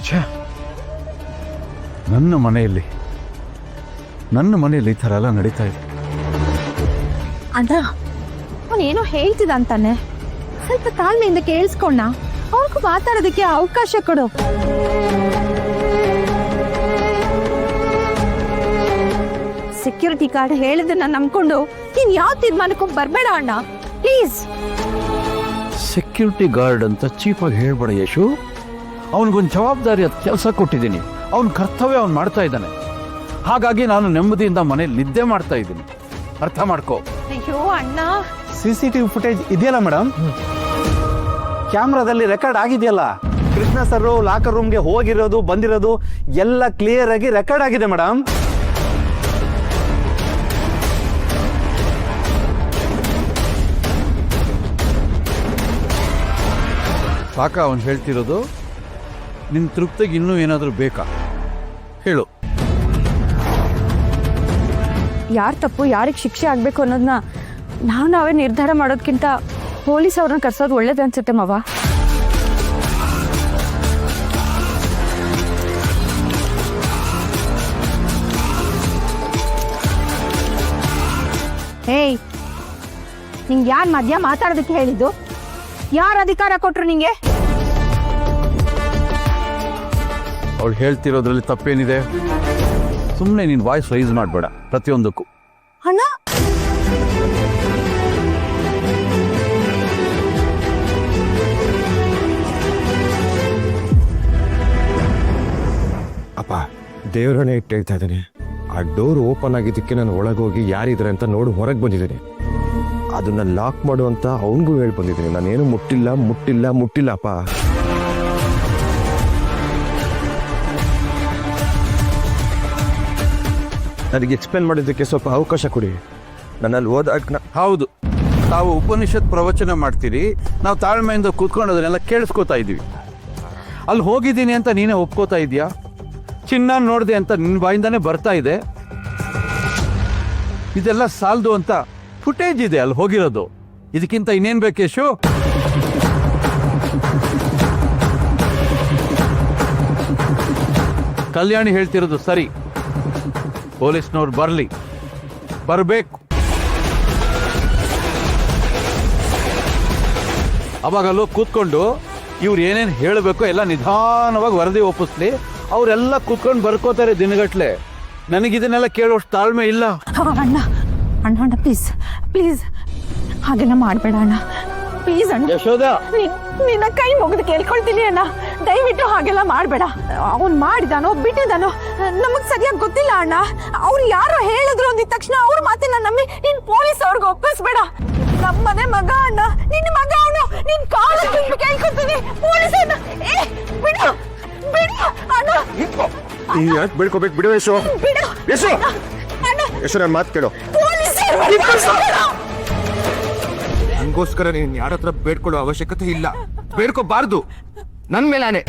ಛೇ, ನನ್ನ ಮನೆಯಲ್ಲಿ ಈ ಥರ ಎಲ್ಲ ನಡೀತಾ ಇದೆ. ಅಣ್ಣ ಅವನೇನೋ ಹೇಳ್ತಿದ್ದ ಅಂತಾನೆ, ಸ್ವಲ್ಪ ತಾಳ್ಮೆಯಿಂದ ಕೇಳಿಸ್ಕೊಂಡ, ಅವ್ರಿಗೂ ಮಾತಾಡೋದಕ್ಕೆ ಅವಕಾಶ ಕೊಡು. ಸೆಕ್ಯೂರಿಟಿ ಗಾರ್ಡ್ ಹೇಳಿದ್ದನ್ನ ನಂಬ್ಕೊಂಡು ನೀನ್ ಯಾವ ತೀರ್ಮಾನಕ್ಕೂ ಬರ್ಬೇಡ ಅಣ್ಣ, ಪ್ಲೀಸ್. ಸೆಕ್ಯೂರಿಟಿ ಗಾರ್ಡ್ ಅಂತ ಚೀಫಾಗಿ ಹೇಳ್ಬೇಡ ಯಶು. ಅವನಿಗೊಂದು ಜವಾಬ್ದಾರಿ ಕೆಲಸ ಕೊಟ್ಟಿದ್ದೀನಿ, ಅವನ ಕರ್ತವ್ಯ ಅವ್ನು ಮಾಡ್ತಾ ಇದ್ದಾನೆ. ಹಾಗಾಗಿ ನಾನು ನೆಮ್ಮದಿಯಿಂದ ಮನೇಲಿ ನಿದ್ದೆ ಮಾಡ್ತಾ ಇದ್ದೀನಿ, ಅರ್ಥ ಮಾಡ್ಕೋ. ಅಯ್ಯೋ ಅಣ್ಣ, CCTV ಫುಟೇಜ್ ಇದೆಯಲ್ಲ ಮೇಡಮ್, ಕ್ಯಾಮ್ರಾದಲ್ಲಿ ರೆಕಾರ್ಡ್ ಆಗಿದೆಯಲ್ಲ. ಕೃಷ್ಣ ಸರ್ ಲಾಕರ್ ರೂಮ್ಗೆ ಹೋಗಿರೋದು ಬಂದಿರೋದು ಎಲ್ಲ ಕ್ಲಿಯರ್ ಆಗಿ ರೆಕಾರ್ಡ್ ಆಗಿದೆ ಮೇಡಮ್. ಸಾಕ ಅವನು ಹೇಳ್ತಿರೋದು? ನಿನ್ನ ತೃಪ್ತಿಗೆ ಇನ್ನೂ ಏನಾದರೂ ಬೇಕಾ ಹೇಳು. ಯಾರ್ ತಪ್ಪು ಯಾರಿಗೆ ಶಿಕ್ಷೆ ಆಗ್ಬೇಕು ಅನ್ನೋದನ್ನ ನಾವೇ ನಿರ್ಧಾರ ಮಾಡೋದ್ಕಿಂತ ಪೊಲೀಸ್ ಅವ್ರನ್ನ ಕರ್ಸೋದು ಒಳ್ಳೇದು ಅನ್ಸುತ್ತೆ ಮಾವ. ಹೇಯ್, ನಿಂಗೆ ಯಾರು ಮಧ್ಯ ಮಾತಾಡೋದಕ್ಕೆ ಹೇಳಿದ್ದು? ಯಾರು ಅಧಿಕಾರ ಕೊಟ್ರು ನಿಂಗೆ? ಅವಳು ಹೇಳ್ತಿರೋದ್ರಲ್ಲಿ ತಪ್ಪೇನಿದೆ? ಸುಮ್ಮನೆ ನೀನು ವಾಯ್ಸ್ ರೈಸ್ ಮಾಡಬೇಡ ಪ್ರತಿಯೊಂದಕ್ಕೂ. ಅಣ್ಣ, ಅಪ್ಪ, ದೇವರನ್ನೇ ಇಟ್ಟು ಹೇಳ್ತಾ ಇದ್ದೀನಿ, ಆ ಡೋರ್ ಓಪನ್ ಆಗಿದ್ದಕ್ಕೆ ನಾನು ಒಳಗೋಗಿ ಯಾರಿದ್ದಾರೆ ಅಂತ ನೋಡಿ ಹೊರಗೆ ಬಂದಿದ್ದೀನಿ. ಅದನ್ನ ಲಾಕ್ ಮಾಡು ಅಂತ ಅವನಿಗೂ ಹೇಳಿ ಬಂದಿದ್ದೀನಿ. ನಾನೇನು ಮುಟ್ಟಿಲ್ಲ ಅಪ್ಪ. ನನಗೆ ಎಕ್ಸ್ಪ್ಲೇನ್ ಮಾಡಿದ್ದಕ್ಕೆ ಸ್ವಲ್ಪ ಅವಕಾಶ ಕೊಡಿ. ನನ್ನಲ್ಲಿ ಓದಾಗ ಹೌದು, ತಾವು ಉಪನಿಷತ್ ಪ್ರವಚನ ಮಾಡ್ತೀರಿ, ನಾವು ತಾಳ್ಮೆಯಿಂದ ಕೂತ್ಕೊಂಡು ಅದನ್ನೆಲ್ಲ ಕೇಳಿಸ್ಕೋತಾ ಇದ್ದೀವಿ. ಅಲ್ಲಿ ಹೋಗಿದ್ದೀನಿ ಅಂತ ನೀನೇ ಒಪ್ಕೋತಾ ಇದೆಯಾ? ಚಿನ್ನ ನೋಡಿದೆ ಅಂತ ನಿನ್ನ ಬಾಯಿಂದಾನೇ ಬರ್ತಾ ಇದೆ. ಇದೆಲ್ಲ ಸಾಲದು ಅಂತ ಫುಟೇಜ್ ಇದೆ ಅಲ್ಲಿ ಹೋಗಿರೋದು. ಇದಕ್ಕಿಂತ ಇನ್ನೇನು ಬೇಕು ಯಶು? ಕಲ್ಯಾಣಿ ಹೇಳ್ತಿರೋದು ಸರಿ, ಪೊಲೀಸ್ನವ್ರು ಬರಬೇಕು. ಅವಾಗಲ್ಲೂ ಕೂತ್ಕೊಂಡು ಇವ್ರು ಏನೇನು ಹೇಳಬೇಕು ಎಲ್ಲ ನಿಧಾನವಾಗಿ ವರದಿ ಒಪ್ಪಿಸ್ಲಿ. ಅವರೆಲ್ಲ ಕೂತ್ಕೊಂಡು ಬರ್ಕೋತಾರೆ ದಿನಗಟ್ಲೆ. ನನಗಿದನ್ನೆಲ್ಲ ಕೇಳೋಷ್ಟು ತಾಳ್ಮೆ ಇಲ್ಲ. ಅಣ್ಣ ಅಣ್ಣ ಅಣ್ಣ ಪ್ಲೀಸ್ ಪ್ಲೀಸ್ ಹಾಗೆಲ್ಲ ಮಾಡಬೇಡ ಅಣ್ಣ, ಪ್ಲೀಸ್ ಅಣ್ಣ. ಯಶೋದ, ನಿನ್ನ ಕೈ ಮುಗಿದು ಕೇಳ್ಕೊಳ್ತೀನಿ ಅಣ್ಣ, ದಯವಿಟ್ಟು ಹಾಗೆಲ್ಲ ಮಾಡಬೇಡ. ಅವ್ನು ಮಾಡಿದಾನೋ ಬಿಟ್ಟಿದಾನೋ ನಮಗ್ ಸರಿಯಾಗಿ ಗೊತ್ತಿಲ್ಲ ಅಣ್ಣ. ಅವ್ರು ಯಾರೋ ಹೇಳಿದ್ರು ಅಂದಿದ ತಕ್ಷಣ ಅವ್ರ ಮಾತನ್ನ ನಂಬಿ ನೀನ್ ಪೊಲೀಸ್ ಅವ್ರಿಗೆ ಒಪ್ಪಿಸ್ಬೇಡ. ನಮ್ಮನೆ ಮಗ ಅಣ್ಣ, ನಿನ್ನ ಮಗ ಅವನು. ನಿನ್ ಕಾಲ ಕೇಳ್ಕೊಳ್ತೀನಿ ಪೊಲೀಸ್ ಅಣ್ಣ. ಬಿಡು ಬಿಡು ಅಣ್ಣ. ಯಾಕೆ ಬೇಡ್ಕೋಬೇಕು? ಬಿಡು ಯಶು. ಬಿಡು ಯಶು, ಅಣ್ಣ. ಯಶು, ನನ್ನ ಮಾತು ಕೇಳು. ನನಗೋಸ್ಕರ ನೀನು ಯಾರ ಹತ್ರ ಬೇಡ್ಕೊಳ್ಳೋ ಅವಶ್ಯಕತೆ ಇಲ್ಲ, ಬೇಡ್ಕೋಬಾರ್ದು. ನನ್ನ ಮೇಲಾನೆ.